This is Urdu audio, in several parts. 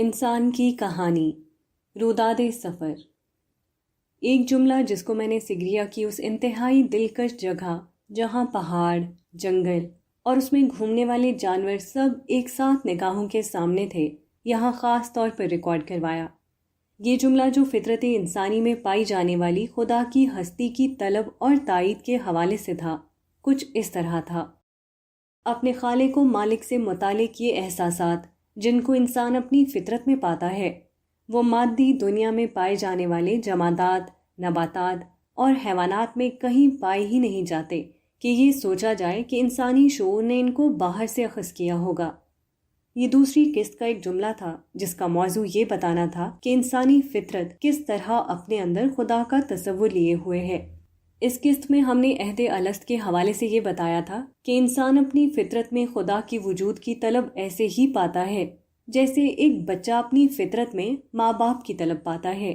انسان کی کہانی، روداد سفر۔ ایک جملہ جس کو میں نے سگریا کی اس انتہائی دلکش جگہ جہاں پہاڑ، جنگل اور اس میں گھومنے والے جانور سب ایک ساتھ نگاہوں کے سامنے تھے، یہاں خاص طور پر ریکارڈ کروایا۔ یہ جملہ جو فطرت انسانی میں پائی جانے والی خدا کی ہستی کی طلب اور تائید کے حوالے سے تھا، کچھ اس طرح تھا: اپنے خالق و مالک سے متعلق یہ احساسات جن کو انسان اپنی فطرت میں پاتا ہے، وہ مادی دنیا میں پائے جانے والے جمادات، نباتات اور حیوانات میں کہیں پائے ہی نہیں جاتے کہ یہ سوچا جائے کہ انسانی شعور نے ان کو باہر سے اخذ کیا ہوگا۔ یہ دوسری قسط کا ایک جملہ تھا جس کا موضوع یہ بتانا تھا کہ انسانی فطرت کس طرح اپنے اندر خدا کا تصور لیے ہوئے ہے۔ اس قسط میں ہم نے عہد الست کے حوالے سے یہ بتایا تھا کہ انسان اپنی فطرت میں خدا کی وجود کی طلب ایسے ہی پاتا ہے جیسے ایک بچہ اپنی فطرت میں ماں باپ کی طلب پاتا ہے۔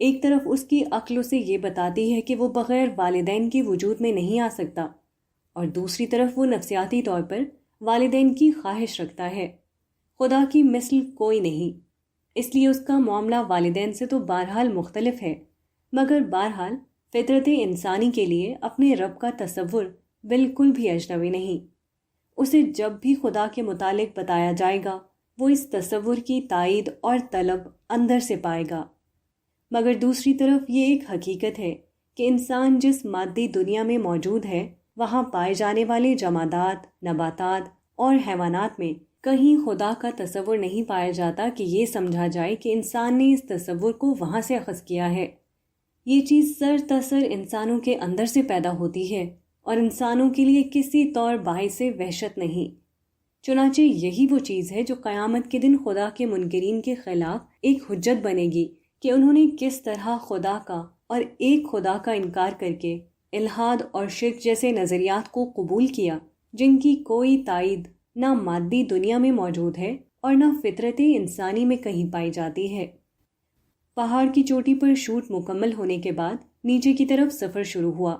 ایک طرف اس کی عقل اسے یہ بتاتی ہے کہ وہ بغیر والدین کے وجود میں نہیں آ سکتا، اور دوسری طرف وہ نفسیاتی طور پر والدین کی خواہش رکھتا ہے۔ خدا کی مثل کوئی نہیں، اس لیے اس کا معاملہ والدین سے تو بہرحال مختلف ہے، مگر بہرحال فطرت انسانی کے لیے اپنے رب کا تصور بالکل بھی اجنبی نہیں۔ اسے جب بھی خدا کے متعلق بتایا جائے گا وہ اس تصور کی تائید اور طلب اندر سے پائے گا۔ مگر دوسری طرف یہ ایک حقیقت ہے کہ انسان جس مادی دنیا میں موجود ہے وہاں پائے جانے والے جمادات، نباتات اور حیوانات میں کہیں خدا کا تصور نہیں پایا جاتا کہ یہ سمجھا جائے کہ انسان نے اس تصور کو وہاں سے اخذ کیا ہے۔ یہ چیز سر تسر انسانوں کے اندر سے پیدا ہوتی ہے اور انسانوں کے لیے کسی طور باعث وحشت نہیں۔ چنانچہ یہی وہ چیز ہے جو قیامت کے دن خدا کے منکرین کے خلاف ایک حجت بنے گی کہ انہوں نے کس طرح خدا کا اور ایک خدا کا انکار کر کے الحاد اور شرک جیسے نظریات کو قبول کیا جن کی کوئی تائید نہ مادی دنیا میں موجود ہے اور نہ فطرت انسانی میں کہیں پائی جاتی ہے۔ پہاڑ کی چوٹی پر شوٹ مکمل ہونے کے بعد نیچے کی طرف سفر شروع ہوا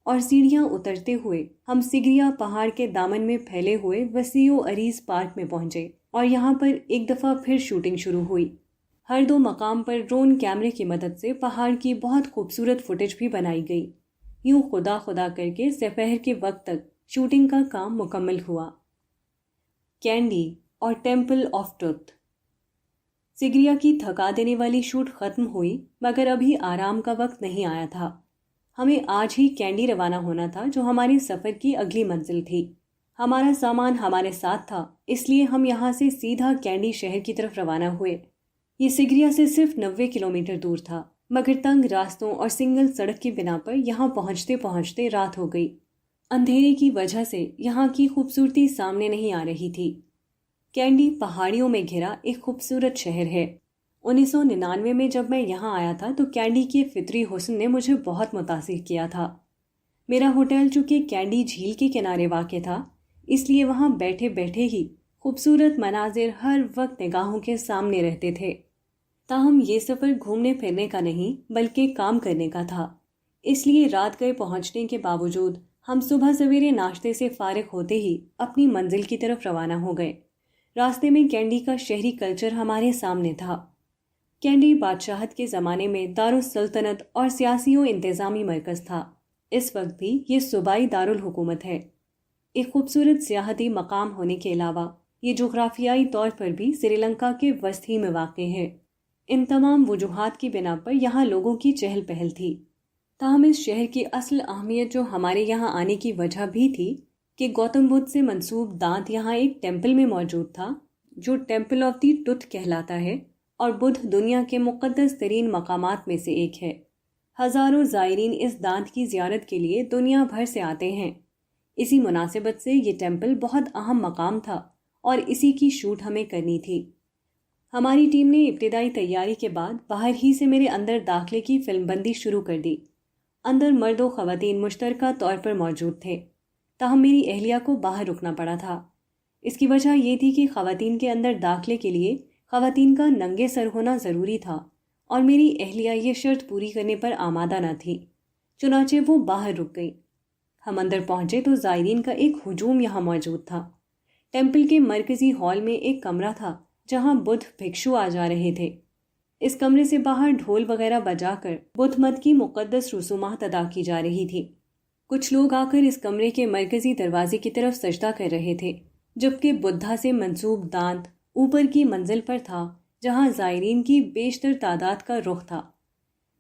اور سیڑھیاں اترتے ہوئے ہم سگریا پہاڑ کے دامن میں پھیلے ہوئے وسیع و عریض پارک میں پہنچے، اور یہاں پر ایک دفعہ پھر شوٹنگ شروع ہوئی۔ ہر دو مقام پر ڈرون کیمرے کی مدد سے پہاڑ کی بہت خوبصورت فوٹیج بھی بنائی گئی۔ یوں خدا خدا کر کے سپہر کے وقت تک شوٹنگ کا کام مکمل ہوا۔ کینڈی اور ٹیمپل آف ٹروتھ۔ سگریا کی تھکا دینے والی شوٹ ختم ہوئی مگر ابھی آرام کا وقت نہیں آیا تھا۔ ہمیں آج ہی کینڈی روانہ ہونا تھا جو ہمارے سفر کی اگلی منزل تھی۔ ہمارا سامان ہمارے ساتھ تھا، اس لیے ہم یہاں سے سیدھا کینڈی شہر کی طرف روانہ ہوئے۔ یہ سگریا سے صرف 90 کلومیٹر دور تھا، مگر تنگ راستوں اور سنگل سڑک کی بنا پر یہاں پہنچتے پہنچتے رات ہو گئی۔ اندھیرے کی وجہ سے یہاں کی خوبصورتی سامنے نہیں آ رہی تھی۔ کینڈی پہاڑیوں میں گھرا ایک خوبصورت شہر ہے۔ 1999 میں جب میں یہاں آیا تھا تو کینڈی کے فطری حسن نے مجھے بہت متاثر کیا تھا۔ میرا ہوٹل چونکہ کینڈی جھیل کے کنارے واقع تھا، اس لیے وہاں بیٹھے بیٹھے ہی خوبصورت مناظر ہر وقت نگاہوں کے سامنے رہتے تھے۔ تاہم یہ سفر گھومنے پھرنے کا نہیں بلکہ کام کرنے کا تھا، اس لیے رات گئے پہنچنے کے باوجود ہم صبح سویرے ناشتے سے فارغ ہوتے ہی اپنی منزل کی طرف روانہ ہو گئے۔ راستے میں کینڈی کا شہری کلچر ہمارے سامنے تھا۔ کینڈی بادشاہت کے زمانے میں دارالسلطنت اور سیاسی و انتظامی مرکز تھا، اس وقت بھی یہ صوبائی دارالحکومت ہے۔ ایک خوبصورت سیاحتی مقام ہونے کے علاوہ یہ جغرافیائی طور پر بھی سری لنکا کے وسط ہی میں واقع ہے۔ ان تمام وجوہات کی بنا پر یہاں لوگوں کی چہل پہل تھی۔ تاہم اس شہر کی اصل اہمیت جو ہمارے یہاں آنے کی وجہ بھی تھی کہ گوتم بدھ سے منسوب دانت یہاں ایک ٹیمپل میں موجود تھا جو ٹیمپل آف دی ٹوتھ کہلاتا ہے اور بدھ دنیا کے مقدس ترین مقامات میں سے ایک ہے۔ ہزاروں زائرین اس دانت کی زیارت کے لیے دنیا بھر سے آتے ہیں۔ اسی مناسبت سے یہ ٹیمپل بہت اہم مقام تھا اور اسی کی شوٹ ہمیں کرنی تھی۔ ہماری ٹیم نے ابتدائی تیاری کے بعد باہر ہی سے میرے اندر داخلے کی فلم بندی شروع کر دی۔ اندر مرد و خواتین مشترکہ طور پر موجود تھے، تاہم میری اہلیہ کو باہر رکنا پڑا تھا۔ اس کی وجہ یہ تھی کہ خواتین کے اندر داخلے کے لیے خواتین کا ننگے سر ہونا ضروری تھا اور میری اہلیہ یہ شرط پوری کرنے پر آمادہ نہ تھی، چنانچہ وہ باہر رک گئی۔ ہم اندر پہنچے تو زائرین کا ایک ہجوم یہاں موجود تھا۔ ٹیمپل کے مرکزی ہال میں ایک کمرہ تھا جہاں بدھ بھکشو آ جا رہے تھے۔ اس کمرے سے باہر ڈھول وغیرہ بجا کر بدھ مت کی مقدس رسومات ادا کی جا رہی تھی۔ کچھ لوگ آ کر اس کمرے کے مرکزی دروازے کی طرف سجدہ کر رہے تھے، جبکہ بدھا سے منسوب دانت اوپر کی منزل پر تھا جہاں زائرین کی بیشتر تعداد کا رخ تھا۔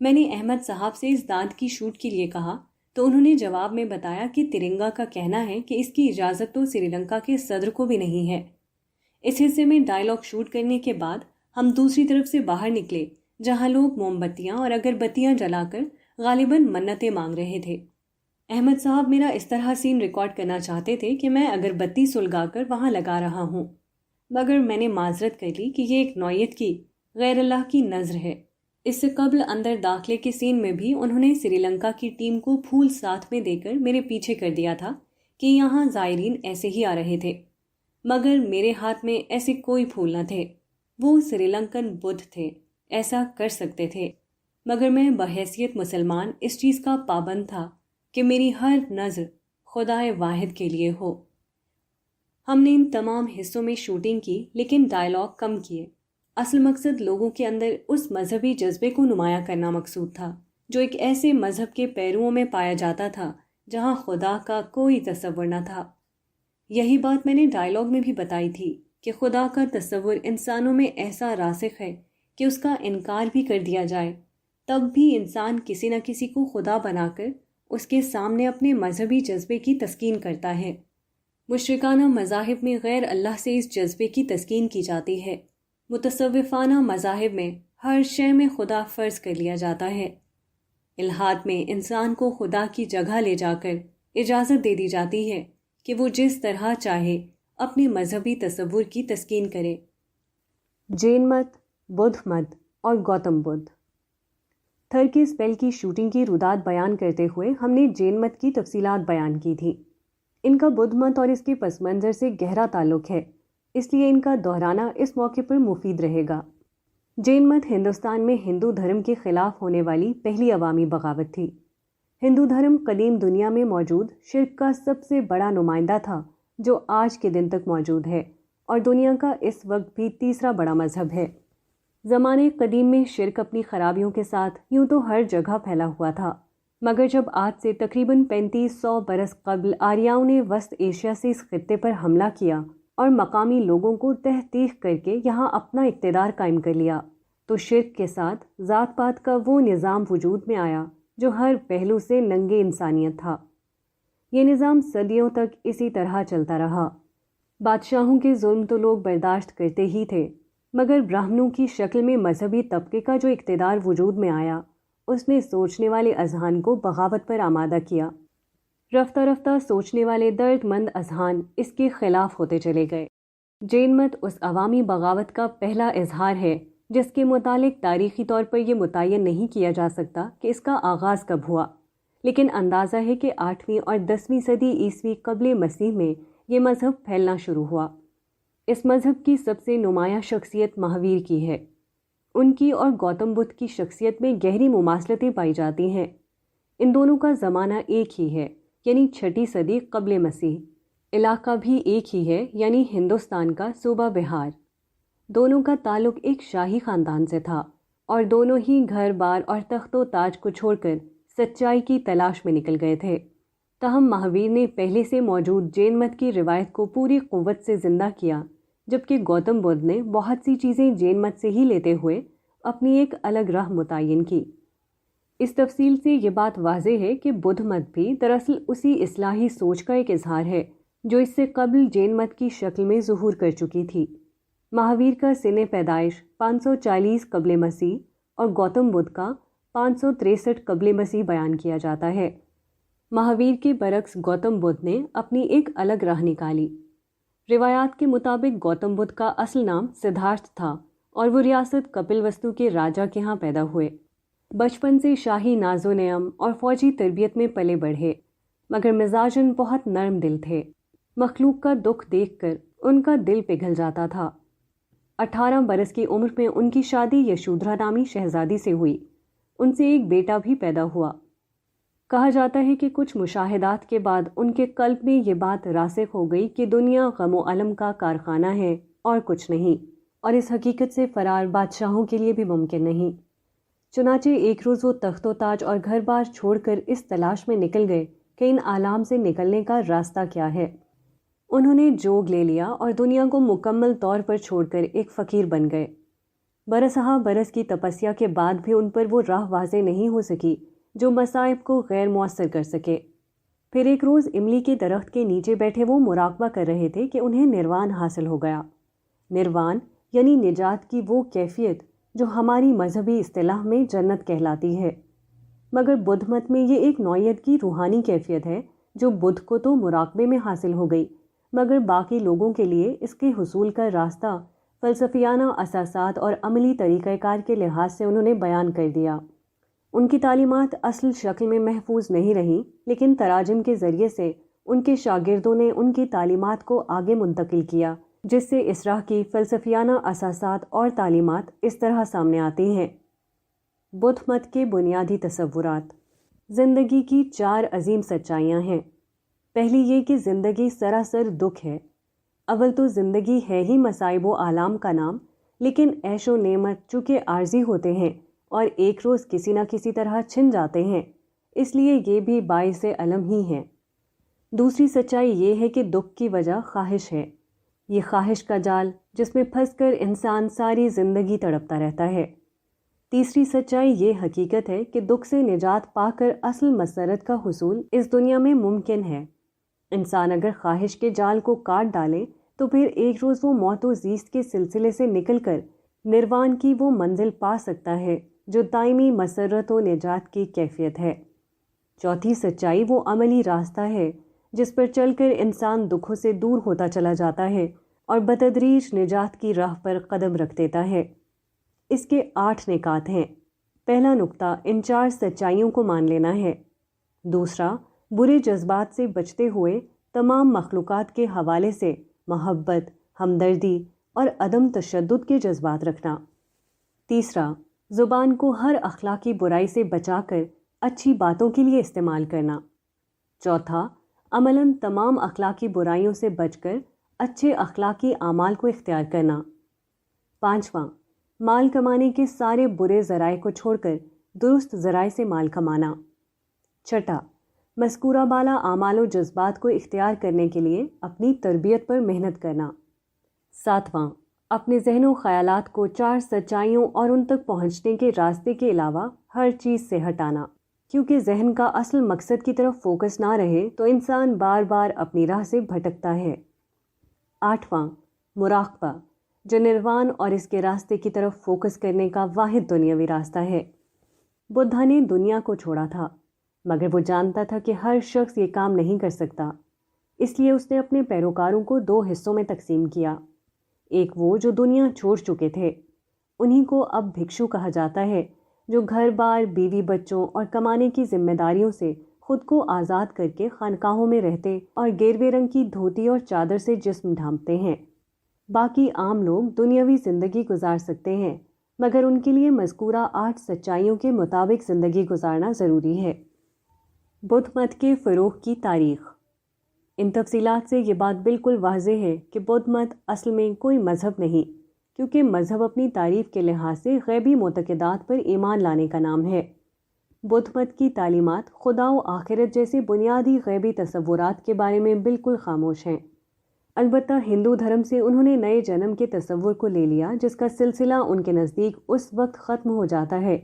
میں نے احمد صاحب سے اس دانت کی شوٹ کے لیے کہا تو انہوں نے جواب میں بتایا کہ ترنگا کا کہنا ہے کہ اس کی اجازت تو سری لنکا کے صدر کو بھی نہیں ہے۔ اس حصے میں ڈائلاگ شوٹ کرنے کے بعد ہم دوسری طرف سے باہر نکلے جہاں لوگ موم بتیاں اور اگربتیاں جلا کر غالباً منتیں مانگ رہے تھے۔ احمد صاحب میرا اس طرح سین ریکارڈ کرنا چاہتے تھے کہ میں اگربتی سلگا کر وہاں لگا رہا ہوں، مگر میں نے معذرت کر لی کہ یہ ایک نوعیت کی غیر اللہ کی نظر ہے۔ اس سے قبل اندر داخلے کے سین میں بھی انہوں نے سری لنکا کی ٹیم کو پھول ساتھ میں دے کر میرے پیچھے کر دیا تھا کہ یہاں زائرین ایسے ہی آ رہے تھے، مگر میرے ہاتھ میں ایسے کوئی پھول نہ تھے۔ وہ سری لنکن بدھ تھے، ایسا کر سکتے تھے، مگر میں بحیثیت مسلمان اس چیز کا پابند تھا کہ میری ہر نظر خدائے واحد کے لیے ہو۔ ہم نے ان تمام حصوں میں شوٹنگ کی لیکن ڈائلاگ کم کیے۔ اصل مقصد لوگوں کے اندر اس مذہبی جذبے کو نمایاں کرنا مقصود تھا جو ایک ایسے مذہب کے پیروؤں میں پایا جاتا تھا جہاں خدا کا کوئی تصور نہ تھا۔ یہی بات میں نے ڈائلاگ میں بھی بتائی تھی کہ خدا کا تصور انسانوں میں ایسا راسخ ہے کہ اس کا انکار بھی کر دیا جائے تب بھی انسان کسی نہ کسی کو خدا بنا کر اس کے سامنے اپنے مذہبی جذبے کی تسکین کرتا ہے۔ مشرکانہ مذاہب میں غیر اللہ سے اس جذبے کی تسکین کی جاتی ہے۔ متصوفانہ مذاہب میں ہر شے میں خدا فرض کر لیا جاتا ہے۔ الہاد میں انسان کو خدا کی جگہ لے جا کر اجازت دے دی جاتی ہے کہ وہ جس طرح چاہے اپنے مذہبی تصور کی تسکین کرے۔ جین مت، بدھ مت اور گوتم بدھ۔ تھر کے اسپیل کی شوٹنگ کی روداد بیان کرتے ہوئے ہم نے جین مت کی تفصیلات بیان کی تھی۔ ان کا بدھ مت اور اس کے پس منظر سے گہرا تعلق ہے، اس لیے ان کا دہرانا اس موقع پر مفید رہے گا۔ جین مت ہندوستان میں ہندو دھرم کے خلاف ہونے والی پہلی عوامی بغاوت تھی۔ ہندو دھرم قدیم دنیا میں موجود شرک کا سب سے بڑا نمائندہ تھا جو آج کے دن تک موجود ہے اور دنیا کا اس وقت بھی تیسرا بڑا مذہب ہے۔ زمانے قدیم میں شرک اپنی خرابیوں کے ساتھ یوں تو ہر جگہ پھیلا ہوا تھا، مگر جب آج سے تقریباً 3500 برس قبل آریاؤں نے وسط ایشیا سے اس خطے پر حملہ کیا اور مقامی لوگوں کو تحقیق کر کے یہاں اپنا اقتدار قائم کر لیا، تو شرک کے ساتھ ذات پات کا وہ نظام وجود میں آیا جو ہر پہلو سے ننگے انسانیت تھا۔ یہ نظام صدیوں تک اسی طرح چلتا رہا۔ بادشاہوں کے ظلم تو لوگ برداشت کرتے ہی تھے، مگر براہمنوں کی شکل میں مذہبی طبقے کا جو اقتدار وجود میں آیا اس نے سوچنے والے اذہان کو بغاوت پر آمادہ کیا۔ رفتہ رفتہ سوچنے والے درد مند اذہان اس کے خلاف ہوتے چلے گئے۔ جین مت اس عوامی بغاوت کا پہلا اظہار ہے جس کے متعلق تاریخی طور پر یہ متعین نہیں کیا جا سکتا کہ اس کا آغاز کب ہوا، لیکن اندازہ ہے کہ 8ویں اور 10ویں صدی عیسوی قبل مسیح میں یہ مذہب پھیلنا شروع ہوا۔ اس مذہب کی سب سے نمایاں شخصیت مہاویر کی ہے۔ ان کی اور گوتم بدھ کی شخصیت میں گہری مماثلتیں پائی جاتی ہیں۔ ان دونوں کا زمانہ ایک ہی ہے، یعنی 6 صدی قبل مسیح۔ علاقہ بھی ایک ہی ہے، یعنی ہندوستان کا صوبہ بہار۔ دونوں کا تعلق ایک شاہی خاندان سے تھا اور دونوں ہی گھر بار اور تخت و تاج کو چھوڑ کر سچائی کی تلاش میں نکل گئے تھے۔ تاہم مہاویر نے پہلے سے موجود جین مت کی روایت کو پوری قوت سے زندہ کیا، جبکہ گوتم بدھ نے بہت سی چیزیں جین مت سے ہی لیتے ہوئے اپنی ایک الگ راہ متعین کی۔ اس تفصیل سے یہ بات واضح ہے کہ بدھ مت بھی دراصل اسی اصلاحی سوچ کا ایک اظہار ہے جو اس سے قبل جین مت کی شکل میں ظہور کر چکی تھی۔ مہاویر کا سن پیدائش 540 قبل مسیح اور گوتم بدھ کا 563 قبل مسیح بیان کیا جاتا ہے۔ مہاویر کے برعکس گوتم بدھ نے اپنی ایک الگ راہ نکالی۔ روایات کے مطابق گوتم بدھ کا اصل نام سدھارتھ تھا اور وہ ریاست کپل وستو کے راجا کے ہاں پیدا ہوئے۔ بچپن سے شاہی ناز و نعم اور فوجی تربیت میں پلے بڑھے، مگر مزاجاً بہت نرم دل تھے۔ مخلوق کا دکھ دیکھ کر ان کا دل پگھل جاتا تھا۔ 18 برس کی عمر میں ان کی شادی یشودھرا نامی شہزادی سے ہوئی۔ ان سے ایک بیٹا بھی پیدا ہوا۔ کہا جاتا ہے کہ کچھ مشاہدات کے بعد ان کے قلب میں یہ بات راسخ ہو گئی کہ دنیا غم و الم کا کارخانہ ہے اور کچھ نہیں۔ اور اس حقیقت سے فرار بادشاہوں کے لیے بھی ممکن نہیں۔ چنانچہ ایک روز وہ تخت و تاج اور گھر بار چھوڑ کر اس تلاش میں نکل گئے کہ ان عالم سے نکلنے کا راستہ کیا ہے۔ انہوں نے جوگ لے لیا اور دنیا کو مکمل طور پر چھوڑ کر ایک فقیر بن گئے۔ برسہا برس کی تپسیا کے بعد بھی ان پر وہ راہ واضح نہیں ہو سکی جو مصائب کو غیر مؤثر کر سکے۔ پھر ایک روز املی کے درخت کے نیچے بیٹھے وہ مراقبہ کر رہے تھے کہ انہیں نروان حاصل ہو گیا۔ نروان یعنی نجات کی وہ کیفیت جو ہماری مذہبی اصطلاح میں جنت کہلاتی ہے، مگر بدھ مت میں یہ ایک نوعیت کی روحانی کیفیت ہے جو بدھ کو تو مراقبے میں حاصل ہو گئی، مگر باقی لوگوں کے لیے اس کے حصول کا راستہ فلسفیانہ اساسات اور عملی طریقہ کار کے لحاظ سے انہوں نے بیان کر دیا۔ ان کی تعلیمات اصل شکل میں محفوظ نہیں رہیں، لیکن تراجم کے ذریعے سے ان کے شاگردوں نے ان کی تعلیمات کو آگے منتقل کیا، جس سے اس راہ کی فلسفیانہ اساسات اور تعلیمات اس طرح سامنے آتی ہیں۔ بدھ مت کے بنیادی تصورات۔ زندگی کی 4 عظیم سچائیاں ہیں۔ پہلی یہ کہ زندگی سراسر دکھ ہے۔ اول تو زندگی ہے ہی مصائب و آلام کا نام، لیکن عیش و نعمت چونکہ عارضی ہوتے ہیں اور ایک روز کسی نہ کسی طرح چھن جاتے ہیں، اس لیے یہ بھی باعث الم ہی ہیں۔ دوسری سچائی یہ ہے کہ دکھ کی وجہ خواہش ہے، یہ خواہش کا جال جس میں پھنس کر انسان ساری زندگی تڑپتا رہتا ہے۔ تیسری سچائی یہ حقیقت ہے کہ دکھ سے نجات پا کر اصل مسرت کا حصول اس دنیا میں ممکن ہے۔ انسان اگر خواہش کے جال کو کاٹ ڈالے تو پھر ایک روز وہ موت و زیست کے سلسلے سے نکل کر نروان کی وہ منزل پا سکتا ہے جو دائمی مسرت و نجات کی کیفیت ہے۔ چوتھی سچائی وہ عملی راستہ ہے جس پر چل کر انسان دکھوں سے دور ہوتا چلا جاتا ہے اور بتدریج نجات کی راہ پر قدم رکھ دیتا ہے۔ اس کے 8 نکات ہیں۔ پہلا نکتہ ان 4 سچائیوں کو مان لینا ہے۔ دوسرا، برے جذبات سے بچتے ہوئے تمام مخلوقات کے حوالے سے محبت، ہمدردی اور عدم تشدد کے جذبات رکھنا۔ تیسرا، زبان کو ہر اخلاقی برائی سے بچا کر اچھی باتوں کے لیے استعمال کرنا۔ چوتھا، عملاً تمام اخلاقی برائیوں سے بچ کر اچھے اخلاقی اعمال کو اختیار کرنا۔ پانچواں، مال کمانے کے سارے برے ذرائع کو چھوڑ کر درست ذرائع سے مال کمانا۔ چھٹا، مذکورہ بالا اعمال و جذبات کو اختیار کرنے کے لیے اپنی تربیت پر محنت کرنا۔ ساتواں، اپنے ذہن و خیالات کو 4 سچائیوں اور ان تک پہنچنے کے راستے کے علاوہ ہر چیز سے ہٹانا، کیونکہ ذہن کا اصل مقصد کی طرف فوکس نہ رہے تو انسان بار بار اپنی راہ سے بھٹکتا ہے۔ آٹھواں، مراقبہ، جو نروان اور اس کے راستے کی طرف فوکس کرنے کا واحد دنیاوی راستہ ہے۔ بدھا نے دنیا کو چھوڑا تھا، مگر وہ جانتا تھا کہ ہر شخص یہ کام نہیں کر سکتا، اس لیے اس نے اپنے پیروکاروں کو 2 حصوں میں تقسیم کیا۔ ایک وہ جو دنیا چھوڑ چکے تھے، انہی کو اب بھکشو کہا جاتا ہے، جو گھر بار، بیوی بچوں اور کمانے کی ذمہ داریوں سے خود کو آزاد کر کے خانقاہوں میں رہتے اور گیروے رنگ کی دھوتی اور چادر سے جسم ڈھانپتے ہیں۔ باقی عام لوگ دنیاوی زندگی گزار سکتے ہیں، مگر ان کے لیے مذکورہ 8 سچائیوں کے مطابق زندگی گزارنا ضروری ہے۔ بدھ مت کے فروغ کی تاریخ۔ ان تفصیلات سے یہ بات بالکل واضح ہے کہ بدھ مت اصل میں کوئی مذہب نہیں، کیونکہ مذہب اپنی تعریف کے لحاظ سے غیبی معتقدات پر ایمان لانے کا نام ہے۔ بدھ مت کی تعلیمات خدا و آخرت جیسے بنیادی غیبی تصورات کے بارے میں بالکل خاموش ہیں۔ البتہ ہندو دھرم سے انہوں نے نئے جنم کے تصور کو لے لیا، جس کا سلسلہ ان کے نزدیک اس وقت ختم ہو جاتا ہے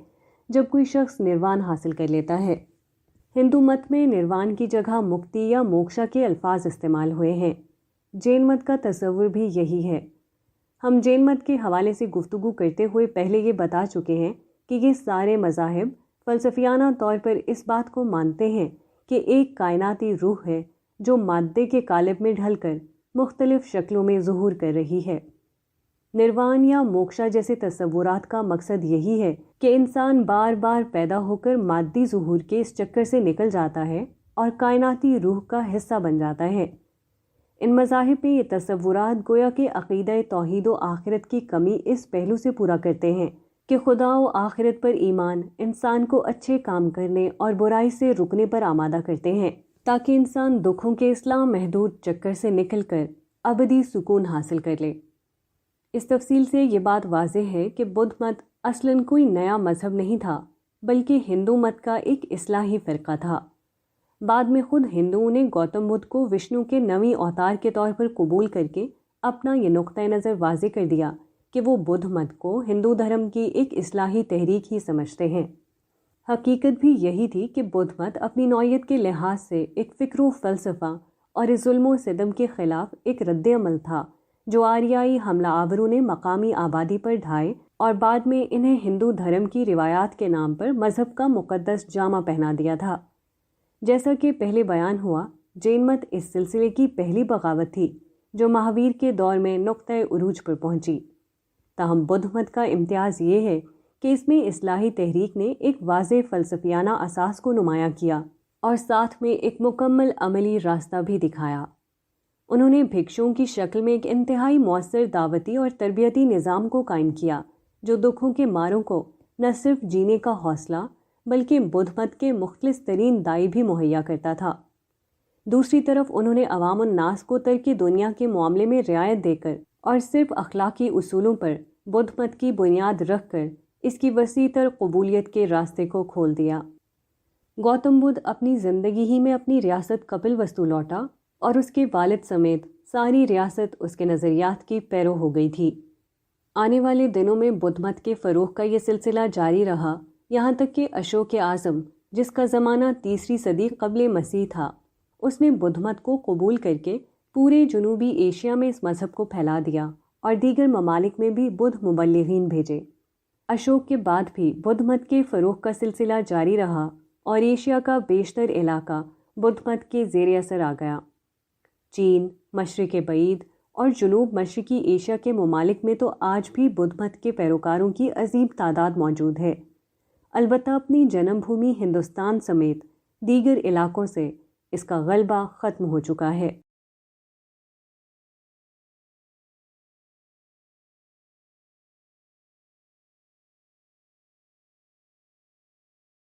جب کوئی شخص نروان حاصل کر لیتا ہے۔ ہندو مت میں نروان کی جگہ مکتی یا موکشا کے الفاظ استعمال ہوئے ہیں۔ جین مت کا تصور بھی یہی ہے۔ ہم جین مت کے حوالے سے گفتگو کرتے ہوئے پہلے یہ بتا چکے ہیں کہ یہ سارے مذاہب فلسفیانہ طور پر اس بات کو مانتے ہیں کہ ایک کائناتی روح ہے جو مادے کے قالب میں ڈھل کر مختلف شکلوں میں ظہور کر رہی ہے۔ نروان یا موکشا جیسے تصورات کا مقصد یہی ہے کہ انسان بار بار پیدا ہو کر مادی ظہور کے اس چکر سے نکل جاتا ہے اور کائناتی روح کا حصہ بن جاتا ہے۔ ان مذاہب میں یہ تصورات گویا کہ عقیدہ توحید و آخرت کی کمی اس پہلو سے پورا کرتے ہیں کہ خدا و آخرت پر ایمان انسان کو اچھے کام کرنے اور برائی سے رکنے پر آمادہ کرتے ہیں، تاکہ انسان دکھوں کے اس محدود چکر سے نکل کر ابدی سکون حاصل کر لے۔ اس تفصیل سے یہ بات واضح ہے کہ بدھ مت اصلاً کوئی نیا مذہب نہیں تھا، بلکہ ہندو مت کا ایک اصلاحی فرقہ تھا۔ بعد میں خود ہندوؤں نے گوتم بدھ کو وشنو کے نویں اوتار کے طور پر قبول کر کے اپنا یہ نقطۂ نظر واضح کر دیا کہ وہ بدھ مت کو ہندو دھرم کی ایک اصلاحی تحریک ہی سمجھتے ہیں۔ حقیقت بھی یہی تھی کہ بدھ مت اپنی نوعیت کے لحاظ سے ایک فکر و فلسفہ اور ظلم و ستم کے خلاف ایک رد عمل تھا جو آریائی حملہ آوروں نے مقامی آبادی پر ڈھائے اور بعد میں انہیں ہندو دھرم کی روایات کے نام پر مذہب کا مقدس جامہ پہنا دیا تھا۔ جیسا کہ پہلے بیان ہوا، جین مت اس سلسلے کی پہلی بغاوت تھی جو مہاویر کے دور میں نقطۂ عروج پر پہنچی۔ تاہم بدھ مت کا امتیاز یہ ہے کہ اس میں اصلاحی تحریک نے ایک واضح فلسفیانہ اساس کو نمایاں کیا اور ساتھ میں ایک مکمل عملی راستہ بھی دکھایا۔ انہوں نے بھکشوؤں کی شکل میں ایک انتہائی مؤثر دعوتی اور تربیتی نظام کو قائم کیا جو دکھوں کے ماروں کو نہ صرف جینے کا حوصلہ بلکہ بدھ مت کے مخلص ترین دائی بھی مہیا کرتا تھا۔ دوسری طرف انہوں نے عوام الناس کو ترک دنیا کے معاملے میں رعایت دے کر اور صرف اخلاقی اصولوں پر بدھ مت کی بنیاد رکھ کر اس کی وسیع تر قبولیت کے راستے کو کھول دیا۔ گوتم بدھ اپنی زندگی ہی میں اپنی ریاست کپل وستو لوٹا اور اس کے والد سمیت ساری ریاست اس کے نظریات کی پیرو ہو گئی تھی۔ آنے والے دنوں میں بدھ مت کے فروغ کا یہ سلسلہ جاری رہا، یہاں تک کہ اشوک اعظم، جس کا زمانہ 3 صدی قبل مسیح تھا، اس نے بدھ مت کو قبول کر کے پورے جنوبی ایشیا میں اس مذہب کو پھیلا دیا اور دیگر ممالک میں بھی بدھ مبلغین بھیجے۔ اشوک کے بعد بھی بدھ مت کے فروغ کا سلسلہ جاری رہا اور ایشیا کا بیشتر علاقہ بدھ مت کے زیر اثر آ گیا۔ چین، مشرق بعید اور جنوب مشرقی ایشیا کے ممالک میں تو آج بھی بدھ مت کے پیروکاروں کی عظیم تعداد موجود ہے، البتہ اپنی جنم بھومی ہندوستان سمیت دیگر علاقوں سے اس کا غلبہ ختم ہو چکا ہے۔